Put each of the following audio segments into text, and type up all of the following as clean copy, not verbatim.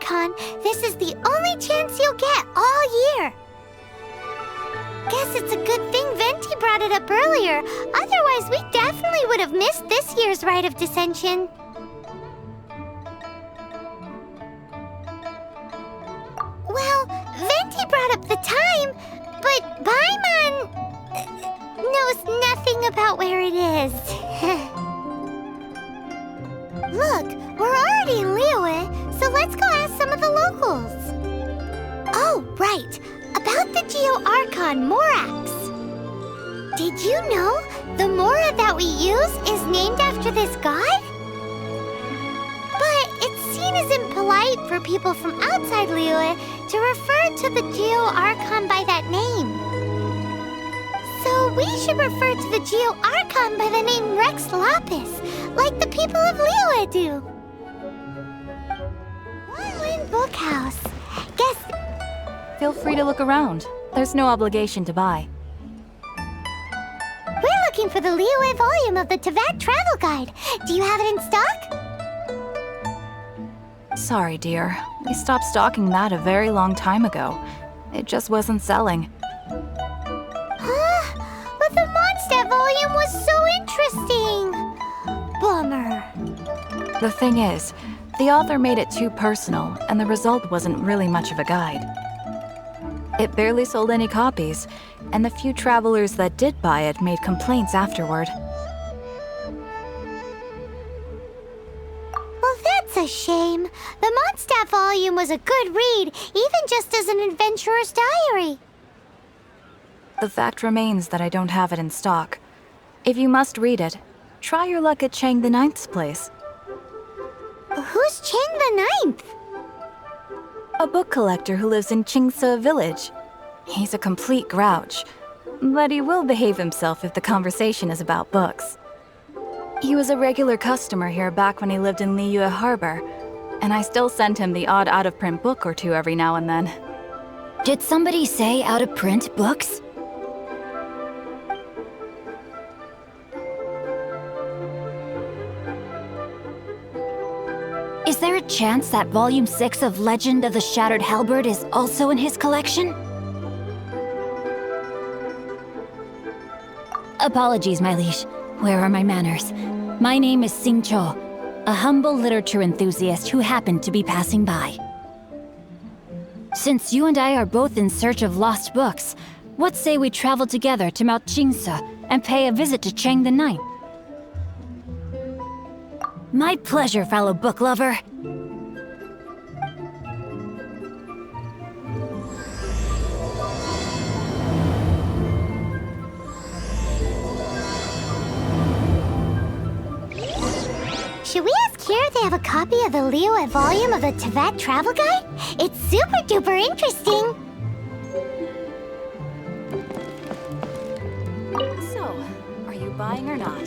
Archon, this is the only chance you'll get all year. Guess it's a good thing Venti brought it up earlier. Otherwise, we definitely would have missed this year's Rite of Dissension. Well, Venti brought up the time, but Paimon knows nothing about where it is. Look, we're already in Liyue, so let's go ask some of the locals. Oh, right. About the Geo-Archon Morax. Did you know the Mora that we use is named after this god? But it's seen as impolite for people from outside Liyue to refer to the Geo-Archon by that name. So we should refer to the Geo-Archon by the name Rex Lapis, like the people of Liyue do. One Bookhouse. Guess... Feel free to look around. There's no obligation to buy. We're looking for the Liyue volume of the Tevat Travel Guide. Do you have it in stock? Sorry, dear. We stopped stocking that a very long time ago. It just wasn't selling. Huh? But the Mondstadt volume was so interesting. Bummer. The thing is, the author made it too personal, and the result wasn't really much of a guide. It barely sold any copies, and the few travelers that did buy it made complaints afterward. Well, that's a shame. The Mondstadt volume was a good read, even just as an adventurer's diary. The fact remains that I don't have it in stock. If you must read it, try your luck at Chang the Ninth's place. Who's Chang the Ninth? A book collector who lives in Xingqiu village. He's a complete grouch, but he will behave himself if the conversation is about books. He was a regular customer here back when he lived in Liyue Harbor, and I still send him the odd out-of-print book or two every now and then. Did somebody say out-of-print books? Is there a chance that Volume 6 of Legend of the Shattered Halberd is also in his collection? Apologies, my liege. Where are my manners? My name is Xingqiu, a humble literature enthusiast who happened to be passing by. Since you and I are both in search of lost books, what say we travel together to Mount Xingqiu and pay a visit to Chang the Ninth? My pleasure, fellow book lover. Should we ask here if they have a copy of the Liyue volume of the Tevat Travel Guide? It's super duper interesting. So, are you buying or not?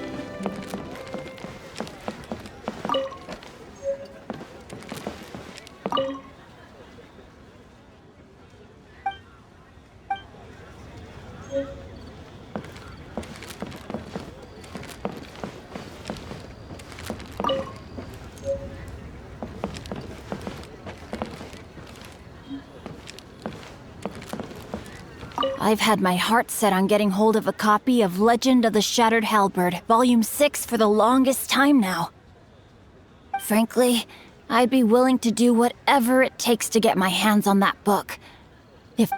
I've had my heart set on getting hold of a copy of Legend of the Shattered Halberd, Volume 6 for the longest time now. Frankly, I'd be willing to do whatever it takes to get my hands on that book. If...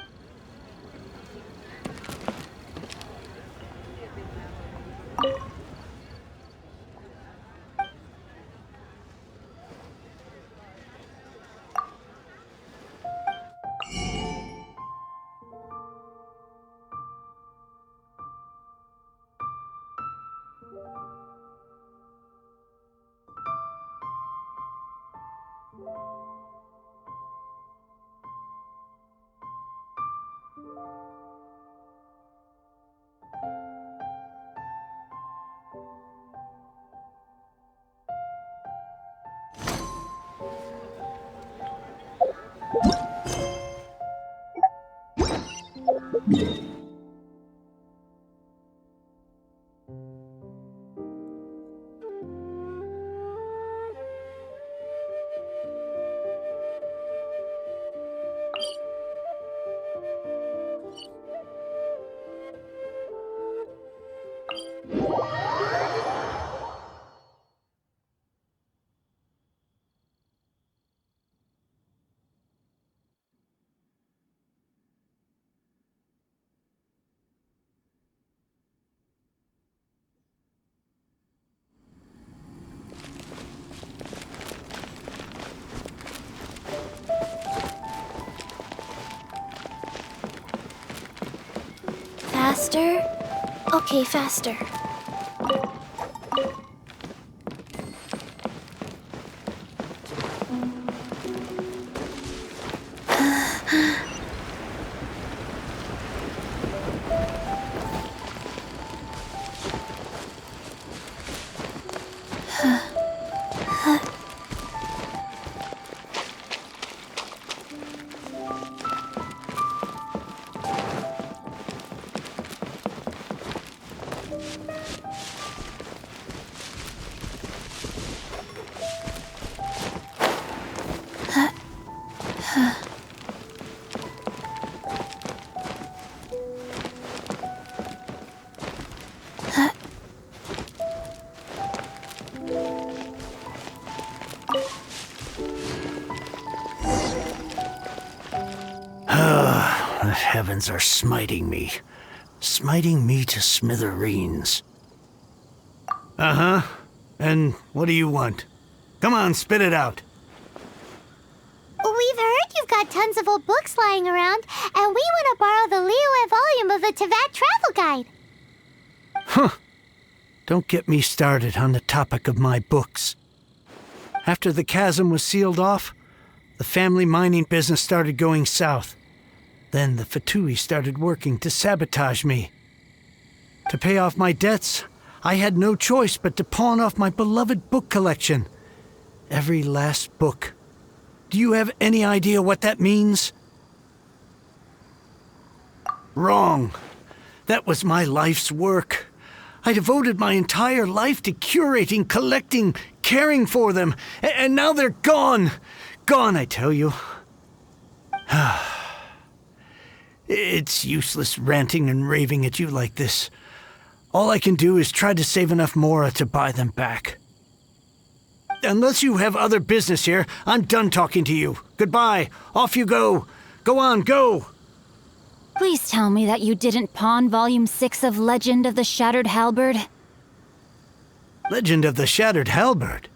Faster? Okay, faster. The heavens are smiting me to smithereens. Uh-huh. And what do you want? Come on, spit it out. We've heard you've got tons of old books lying around, and we want to borrow the Liyue volume of the Teyvat Travel Guide. Huh. Don't get me started on the topic of my books. After the chasm was sealed off, the family mining business started going south. Then the Fatui started working to sabotage me. To pay off my debts, I had no choice but to pawn off my beloved book collection. Every last book. Do you have any idea what that means? Wrong. That was my life's work. I devoted my entire life to curating, collecting, caring for them, and now they're gone. Gone, I tell you. It's useless ranting and raving at you like this. All I can do is try to save enough Mora to buy them back. Unless you have other business here, I'm done talking to you. Goodbye. Off you go. Go on, go. Please tell me that you didn't pawn Volume 6 of Legend of the Shattered Halberd. Legend of the Shattered Halberd?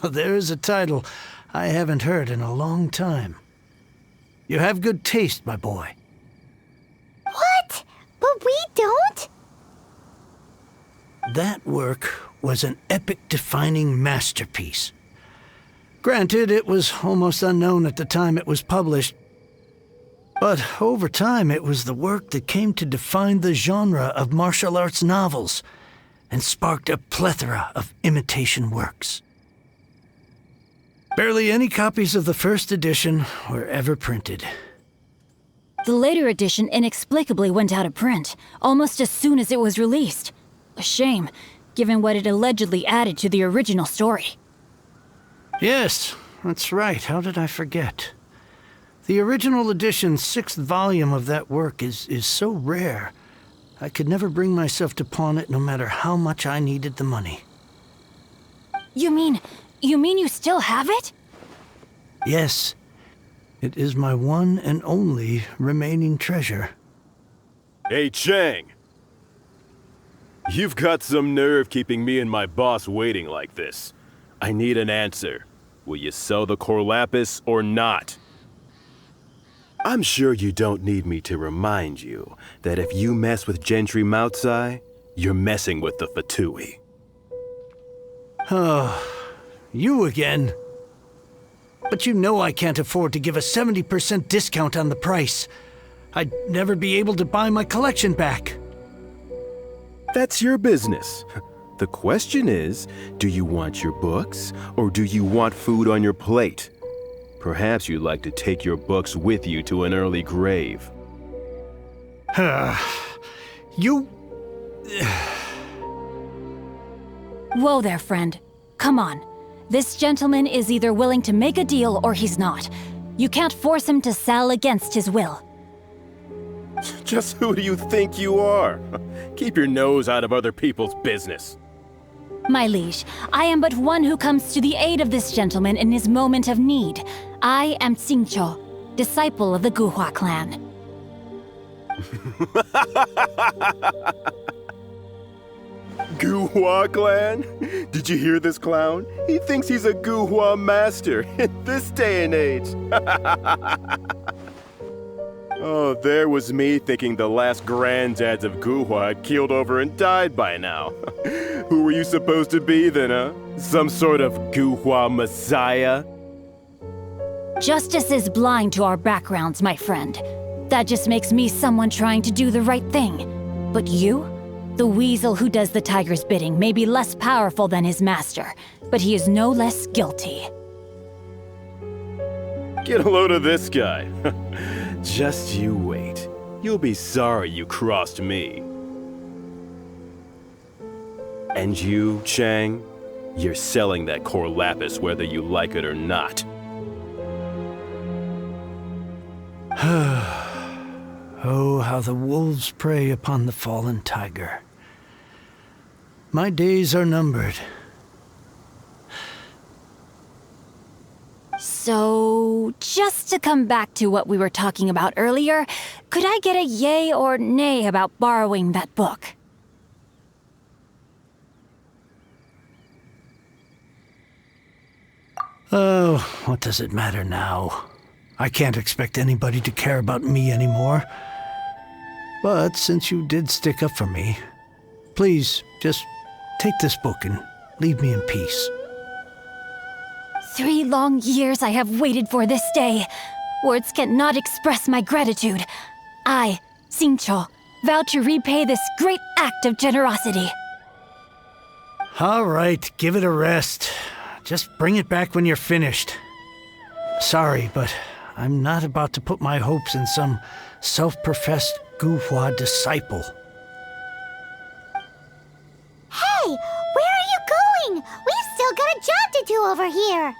There's a title I haven't heard in a long time. You have good taste, my boy. What? But we don't? That work was an epic-defining masterpiece. Granted, it was almost unknown at the time it was published, but over time it was the work that came to define the genre of martial arts novels and sparked a plethora of imitation works. Barely any copies of the first edition were ever printed. The later edition inexplicably went out of print, almost as soon as it was released. A shame, given what it allegedly added to the original story. Yes, that's right. How did I forget? The original edition's 6th volume of that work is so rare, I could never bring myself to pawn it no matter how much I needed the money. You mean you still have it? Yes. It is my one and only remaining treasure. Hey, Chang! You've got some nerve keeping me and my boss waiting like this. I need an answer. Will you sell the core lapis or not? I'm sure you don't need me to remind you that if you mess with Gentry Moutsai, you're messing with the Fatui. Oh, you again. But you know I can't afford to give a 70% discount on the price. I'd never be able to buy my collection back. That's your business. The question is, do you want your books, or do you want food on your plate? Perhaps you'd like to take your books with you to an early grave. You... Whoa there, friend. Come on. This gentleman is either willing to make a deal or he's not. You can't force him to sell against his will. Just who do you think you are? Keep your nose out of other people's business. My liege, I am but one who comes to the aid of this gentleman in his moment of need. I am Xingqiu, disciple of the Guhua clan. Guhua clan? Did you hear this clown? He thinks he's a Guhua master in this day and age. Oh, there was me thinking the last granddads of Guhua had keeled over and died by now. Who were you supposed to be then, huh? Some sort of Guhua messiah? Justice is blind to our backgrounds, my friend. That just makes me someone trying to do the right thing. But you? The weasel who does the tiger's bidding may be less powerful than his master, but he is no less guilty. Get a load of this guy. Just you wait. You'll be sorry you crossed me. And you, Chang? You're selling that core lapis whether you like it or not. Oh, how the wolves prey upon the fallen tiger. My days are numbered. So, just to come back to what we were talking about earlier, could I get a yay or nay about borrowing that book? Oh, what does it matter now? I can't expect anybody to care about me anymore. But since you did stick up for me, please, just take this book and leave me in peace. 3 long years I have waited for this day. Words cannot express my gratitude. I, Xingqiu, vow to repay this great act of generosity. All right, give it a rest. Just bring it back when you're finished. Sorry, but I'm not about to put my hopes in some self-professed Guhua disciple. Hey, where are you going? We've still got a job to do over here.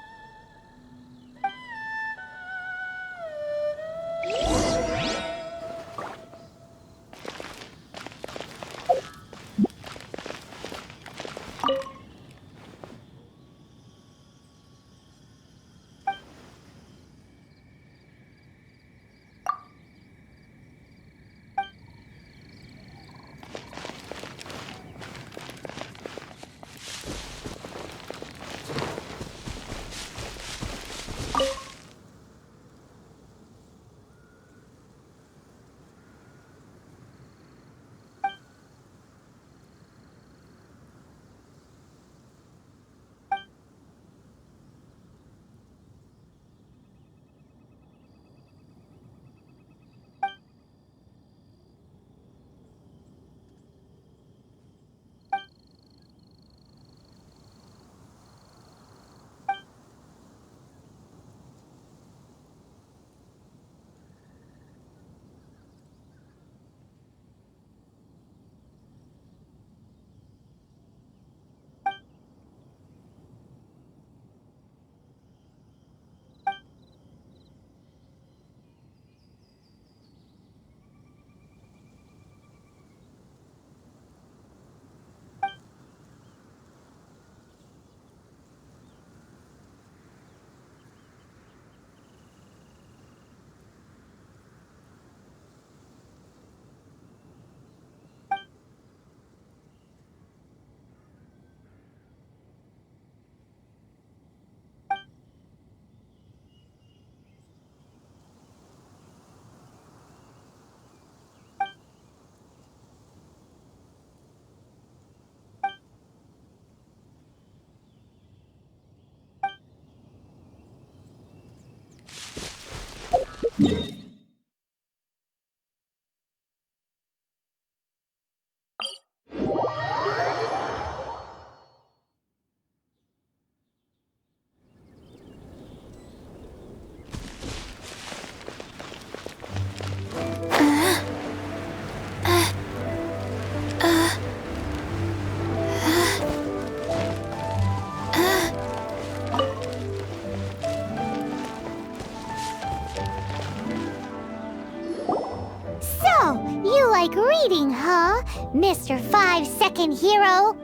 Like reading, huh, Mr. 5-second hero?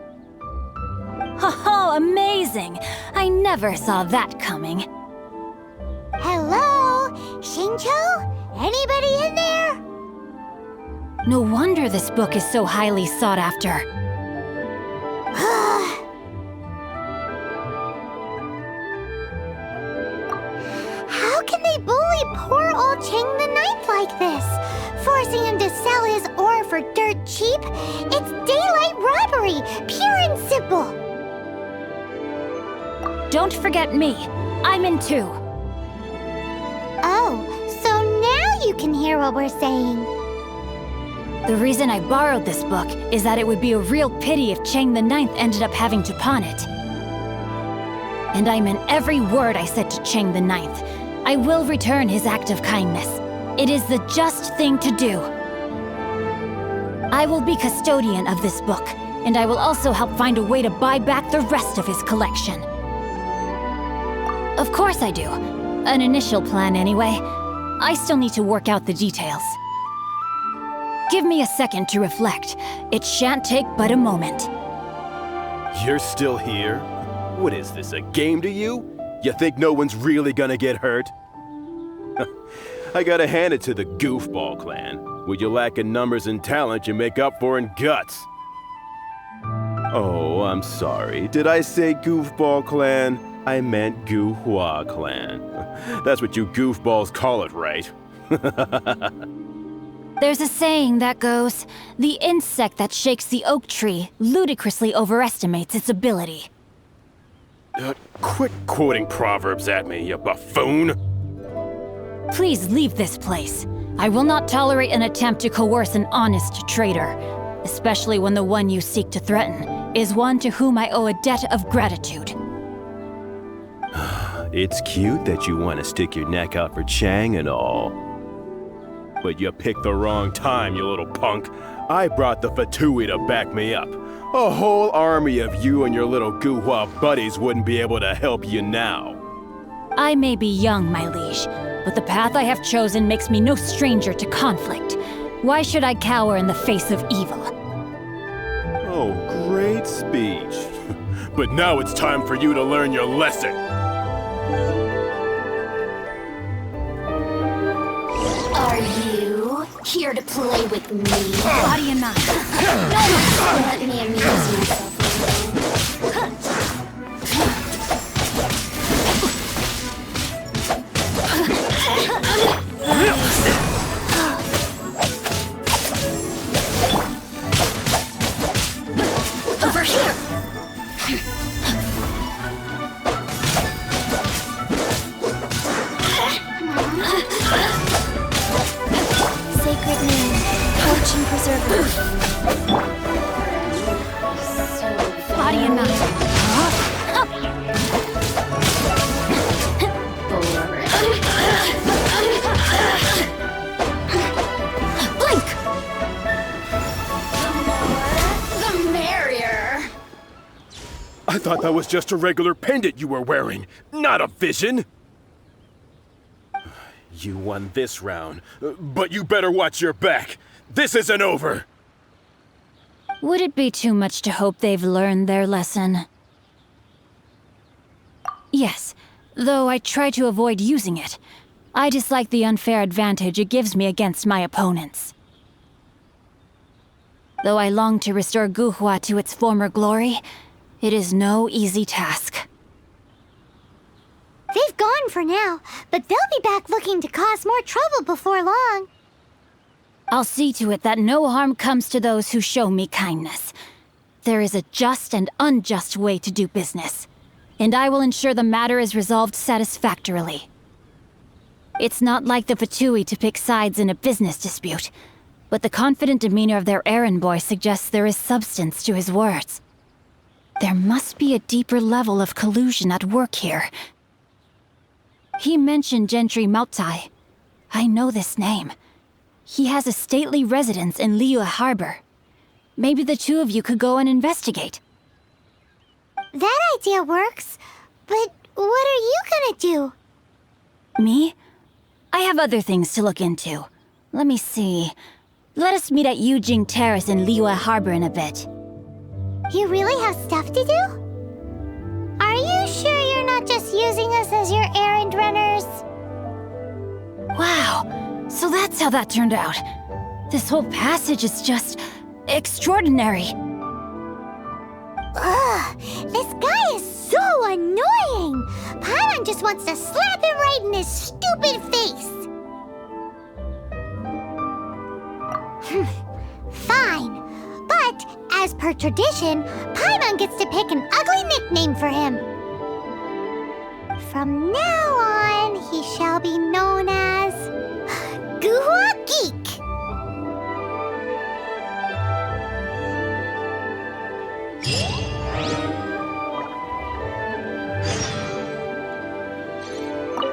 Oh, amazing! I never saw that coming. Hello? Xingqiu? Anybody in there? No wonder this book is so highly sought after. How can they bully poor old Chang the Ninth like like this. Forcing him to sell his ore for dirt cheap? It's daylight robbery, pure and simple. Don't forget me. I'm in too. Oh, so now you can hear what we're saying. The reason I borrowed this book is that it would be a real pity if Chang the Ninth ended up having to pawn it. And I meant every word I said to Chang the Ninth. I will return his act of kindness. It is the just thing to do. I will be custodian of this book, and I will also help find a way to buy back the rest of his collection. Of course I do. An initial plan anyway. I still need to work out the details. Give me a second to reflect. It shan't take but a moment. You're still here? What is this, a game to you? You think no one's really gonna get hurt? I gotta hand it to the Goofball clan. What you lack in numbers and talent, you make up for in guts. Oh, I'm sorry. Did I say Goofball clan? I meant Guhua clan. That's what you goofballs call it, right? There's a saying that goes, the insect that shakes the oak tree ludicrously overestimates its ability. Quit quoting proverbs at me, you buffoon! Please leave this place. I will not tolerate an attempt to coerce an honest trader, especially when the one you seek to threaten is one to whom I owe a debt of gratitude. It's cute that you want to stick your neck out for Chang and all. But you picked the wrong time, you little punk. I brought the Fatui to back me up. A whole army of you and your little Guhua buddies wouldn't be able to help you now. I may be young, my liege, but the path I have chosen makes me no stranger to conflict. Why should I cower in the face of evil? Oh, great speech. But now it's time for you to learn your lesson. Are you here to play with me? Body and mind. Let me amuse myself. Over here! Sacred name, fortune preserver. Body and mind. Blink! The merrier. I thought that was just a regular pendant you were wearing, not a vision. You won this round, but you better watch your back. This isn't over. Would it be too much to hope they've learned their lesson? Yes, though I try to avoid using it. I dislike the unfair advantage it gives me against my opponents. Though I long to restore Guhua to its former glory, it is no easy task. They've gone for now, but they'll be back looking to cause more trouble before long. I'll see to it that no harm comes to those who show me kindness. There is a just and unjust way to do business, and I will ensure the matter is resolved satisfactorily. It's not like the Fatui to pick sides in a business dispute, but the confident demeanor of their errand boy suggests there is substance to his words. There must be a deeper level of collusion at work here. He mentioned Gentry Maotai. I know this name. He has a stately residence in Liyue Harbor. Maybe the two of you could go and investigate. That idea works, but what are you gonna do? Me? I have other things to look into. Let me see. Let us meet at Yujing Terrace in Liyue Harbor in a bit. You really have stuff to do? Are you sure you're not just using us as your errand runners? Wow, so that's how that turned out. This whole passage is just extraordinary. Ugh, this guy is so annoying! Paimon just wants to slap him right in his stupid face! Fine. But, as per tradition, Paimon gets to pick an ugly nickname for him. From now on, he shall be known as... Guhua Geek!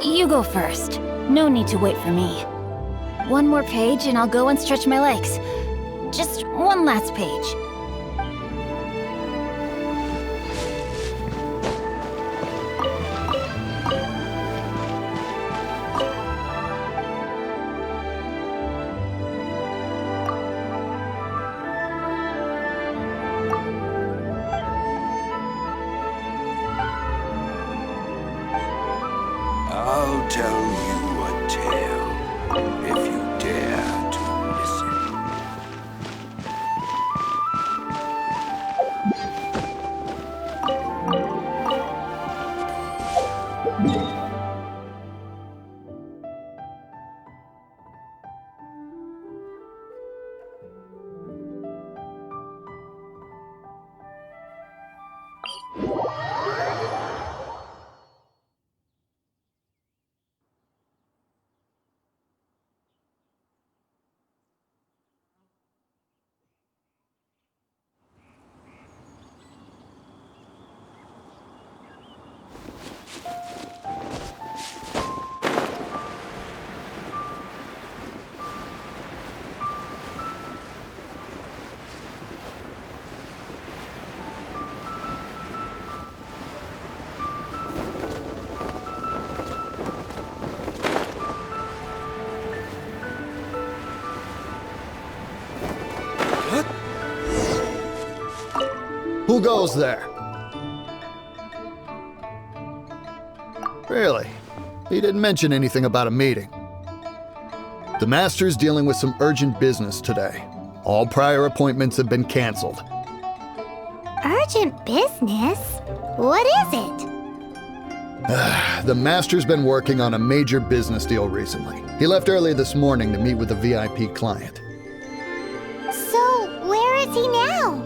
You go first. No need to wait for me. One more page and I'll go and stretch my legs. Just one last page. I'll tell you a tale, if you dare to listen. Who goes there? Really? He didn't mention anything about a meeting. The Master's dealing with some urgent business today. All prior appointments have been canceled. Urgent business? What is it? The Master's been working on a major business deal recently. He left early this morning to meet with a VIP client. So, where is he now?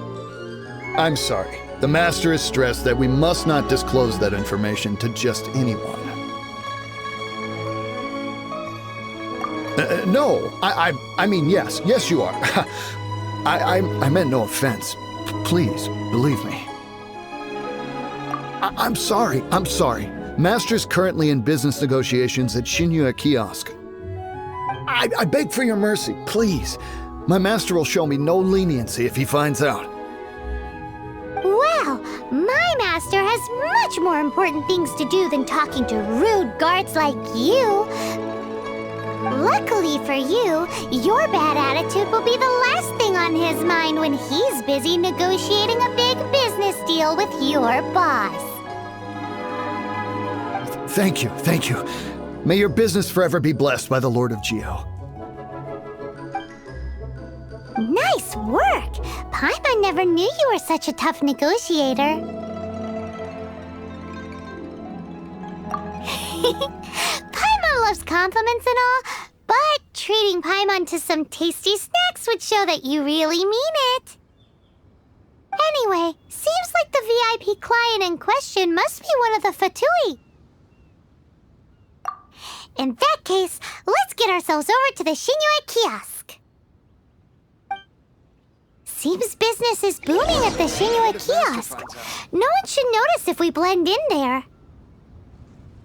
I'm sorry. The Master is stressed that we must not disclose that information to just anyone. No, I mean, yes. Yes, you are. I meant no offense. Please, believe me. I'm sorry. Master's currently in business negotiations at Xingqiu Kiosk. I beg for your mercy, please. My master will show me no leniency if he finds out. Well, my master has much more important things to do than talking to rude guards like you. Luckily for you, your bad attitude will be the last thing on his mind when he's busy negotiating a big business deal with your boss. Thank you. May your business forever be blessed by the Lord of Geo. Nice work! Paimon never knew you were such a tough negotiator. Paimon loves compliments and all, but treating Paimon to some tasty snacks would show that you really mean it. Anyway, seems like the VIP client in question must be one of the Fatui. In that case, let's get ourselves over to the Xingqiu Kiosk. Seems business is booming at the Xingqiu Kiosk. No one should notice if we blend in there.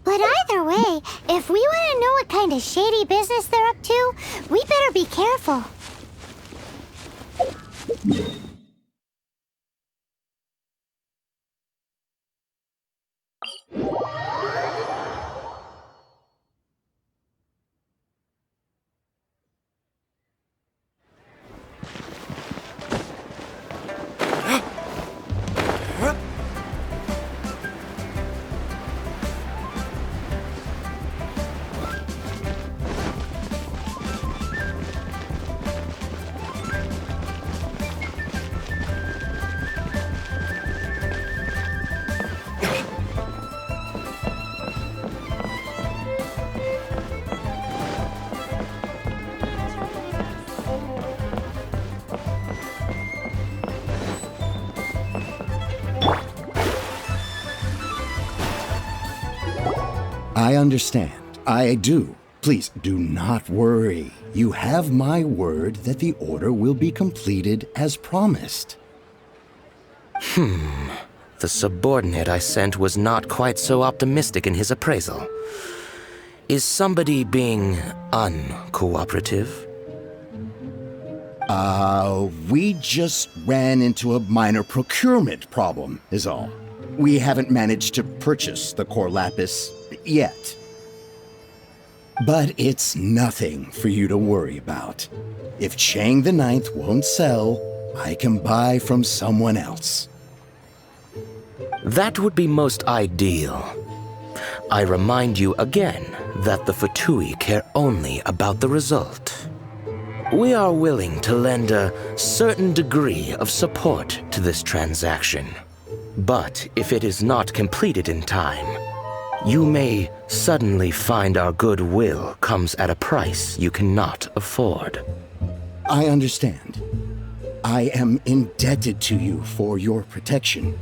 But either way, if we want to know what kind of shady business they're up to, we better be careful. I understand. I do. Please do not worry. You have my word that the order will be completed as promised. The subordinate I sent was not quite so optimistic in his appraisal. Is somebody being uncooperative? We just ran into a minor procurement problem, is all. We haven't managed to purchase the core lapis yet. But it's nothing for you to worry about. If Chang the Ninth won't sell, I can buy from someone else. That would be most ideal. I remind you again that the Fatui care only about the result. We are willing to lend a certain degree of support to this transaction. But if it is not completed in time, you may suddenly find our goodwill comes at a price you cannot afford. I understand. I am indebted to you for your protection.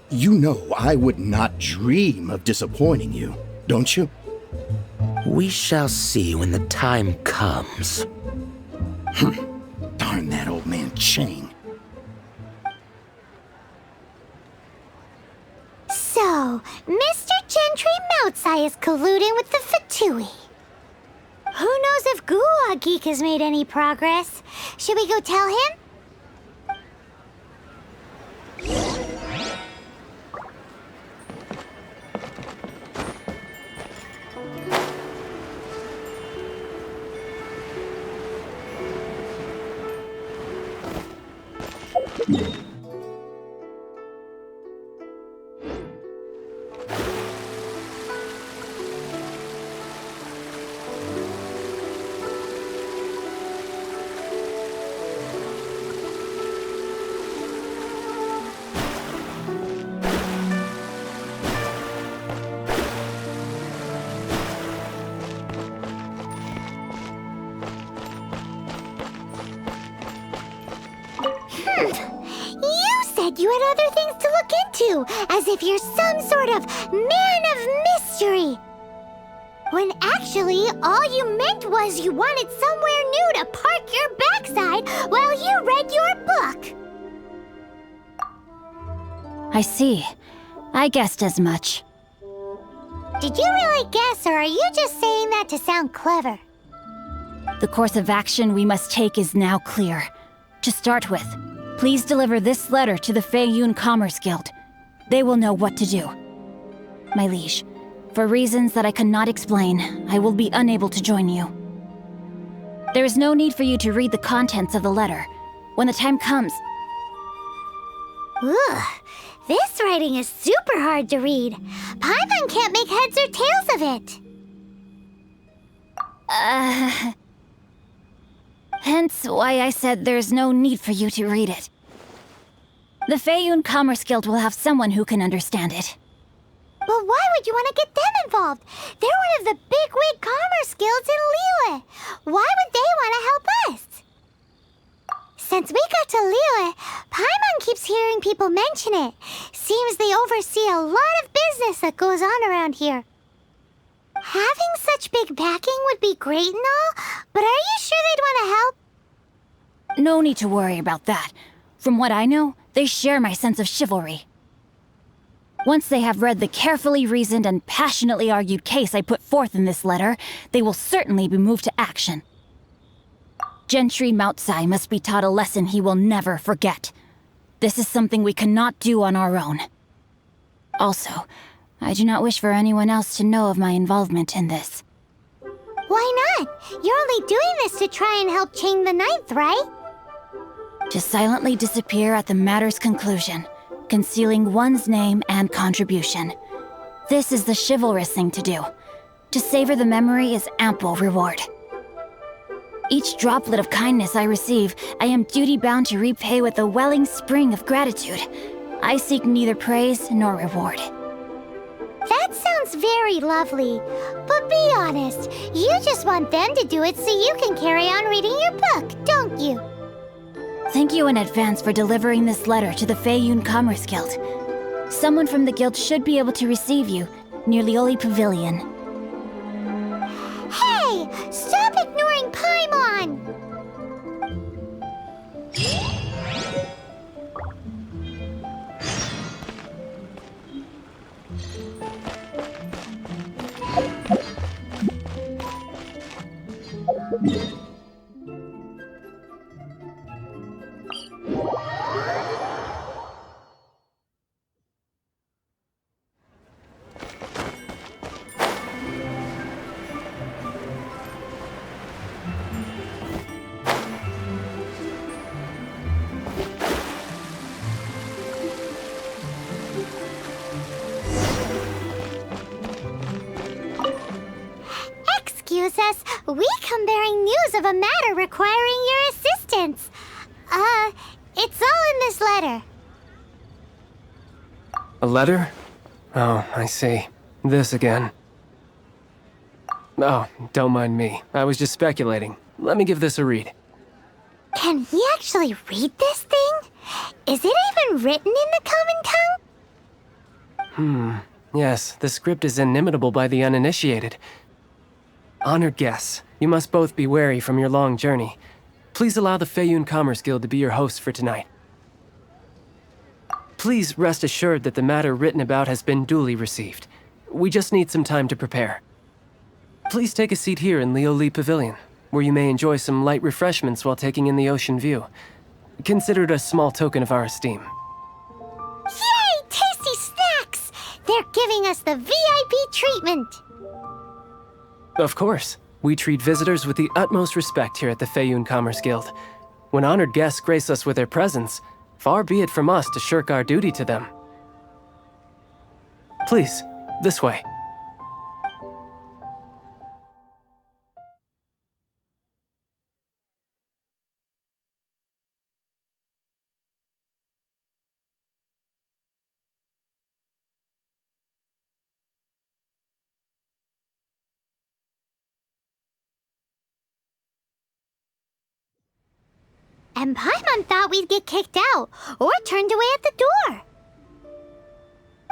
You know I would not dream of disappointing you, don't you? We shall see when the time comes. Darn that old man Chang. So, Mr. Gentry Moutsai is colluding with the Fatui. Who knows if Guwa Geek has made any progress? Should we go tell him? You said you had other things to look into, as if you're some sort of man of mystery. When actually, all you meant was you wanted somewhere new to park your backside while you read your book. I see. I guessed as much. Did you really guess, or are you just saying that to sound clever? The course of action we must take is now clear. To start with, please deliver this letter to the Feiyun Commerce Guild. They will know what to do. My liege, for reasons that I cannot explain, I will be unable to join you. There is no need for you to read the contents of the letter. When the time comes... Ugh, this writing is super hard to read. Paimon can't make heads or tails of it. Hence why I said there's no need for you to read it. The Feiyun Commerce Guild will have someone who can understand it. But why would you want to get them involved? They're one of the bigwig commerce guilds in Liyue. Why would they want to help us? Since we got to Liyue, Paimon keeps hearing people mention it. Seems they oversee a lot of business that goes on around here. Having such big backing would be great and all, but are you sure they'd want to help? No need to worry about that. From what I know, they share my sense of chivalry. Once they have read the carefully reasoned and passionately argued case I put forth in this letter, they will certainly be moved to action. Gentry Moutsai must be taught a lesson he will never forget. This is something we cannot do on our own. Also, I do not wish for anyone else to know of my involvement in this. Why not? You're only doing this to try and help Chang the Ninth, right? To silently disappear at the matter's conclusion, concealing one's name and contribution. This is the chivalrous thing to do. To savor the memory is ample reward. Each droplet of kindness I receive, I am duty-bound to repay with a welling spring of gratitude. I seek neither praise nor reward. That sounds very lovely. But be honest, you just want them to do it so you can carry on reading your book, don't you? Thank you in advance for delivering this letter to the Feiyun Commerce Guild. Someone from the guild should be able to receive you near Liyue Pavilion. news of a matter requiring your assistance. It's all in this letter. A letter? Oh, I see. This again. Oh, don't mind me. I was just speculating. Let me give this a read. Can we actually read this thing? Is it even written in the common tongue? Yes, the script is inimitable by the uninitiated. Honored guests, you must both be wary from your long journey. Please allow the Feiyun Commerce Guild to be your host for tonight. Please rest assured that the matter written about has been duly received. We just need some time to prepare. Please take a seat here in Liyue Pavilion, where you may enjoy some light refreshments while taking in the ocean view. Consider it a small token of our esteem. Yay! Tasty snacks! They're giving us the VIP treatment. Of course. We treat visitors with the utmost respect here at the Feiyun Commerce Guild. When honored guests grace us with their presence, far be it from us to shirk our duty to them. Please, this way. And Paimon thought we'd get kicked out, or turned away at the door.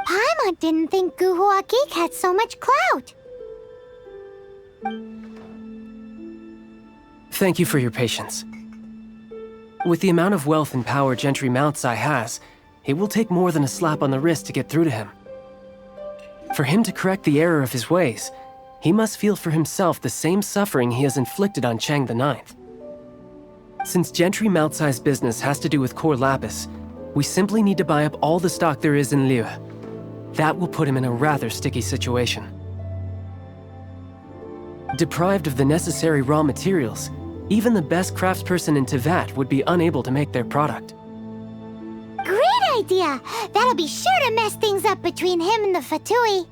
Paimon didn't think Guhua Geek had so much clout. Thank you for your patience. With the amount of wealth and power Gentry Moutsai has, it will take more than a slap on the wrist to get through to him. For him to correct the error of his ways, he must feel for himself the same suffering he has inflicted on Chang the Ninth. Since Gentry Moutsai's business has to do with core lapis, we simply need to buy up all the stock there is in Liyue. That will put him in a rather sticky situation. Deprived of the necessary raw materials, even the best craftsperson in Teyvat would be unable to make their product. Great idea! That'll be sure to mess things up between him and the Fatui.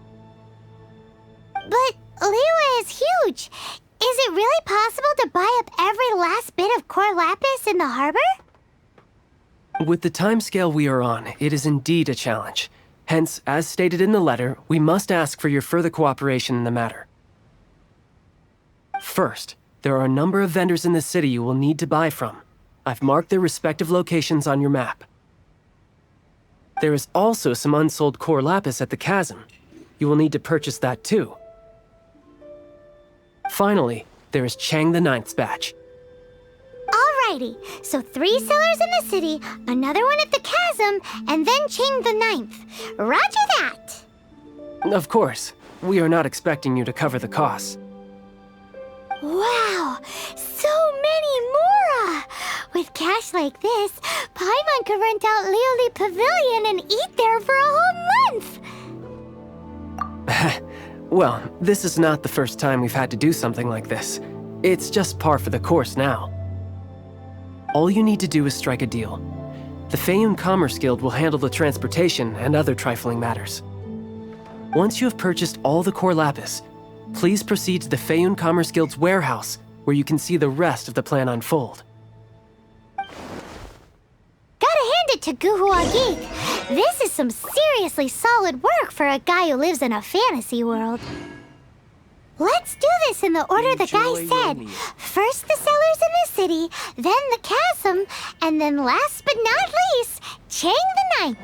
But Liyue is huge. Is it really possible to buy up every last bit of core lapis in the harbor? With the timescale we are on, it is indeed a challenge. Hence, as stated in the letter, we must ask for your further cooperation in the matter. First, there are a number of vendors in the city you will need to buy from. I've marked their respective locations on your map. There is also some unsold core lapis at the chasm. You will need to purchase that too. Finally, there is Chang the Ninth's batch. Alrighty, so 3 sellers in the city, another one at the chasm, and then Chang the Ninth. Roger that! Of course, we are not expecting you to cover the costs. Wow, so many Mora! With cash like this, Paimon could rent out Liyue Pavilion and eat there for a whole month! Well, this is not the first time we've had to do something like this. It's just par for the course now. All you need to do is strike a deal. The Feiyun Commerce Guild will handle the transportation and other trifling matters. Once you have purchased all the core lapis, please proceed to the Feiyun Commerce Guild's warehouse, where you can see the rest of the plan unfold. Gotta hand it to Guhua Geek. This is some seriously solid work for a guy who lives in a fantasy world. Let's do this in the order the guy said. First the sellers in the city, then the chasm, and then last but not least, Chang the Ninth.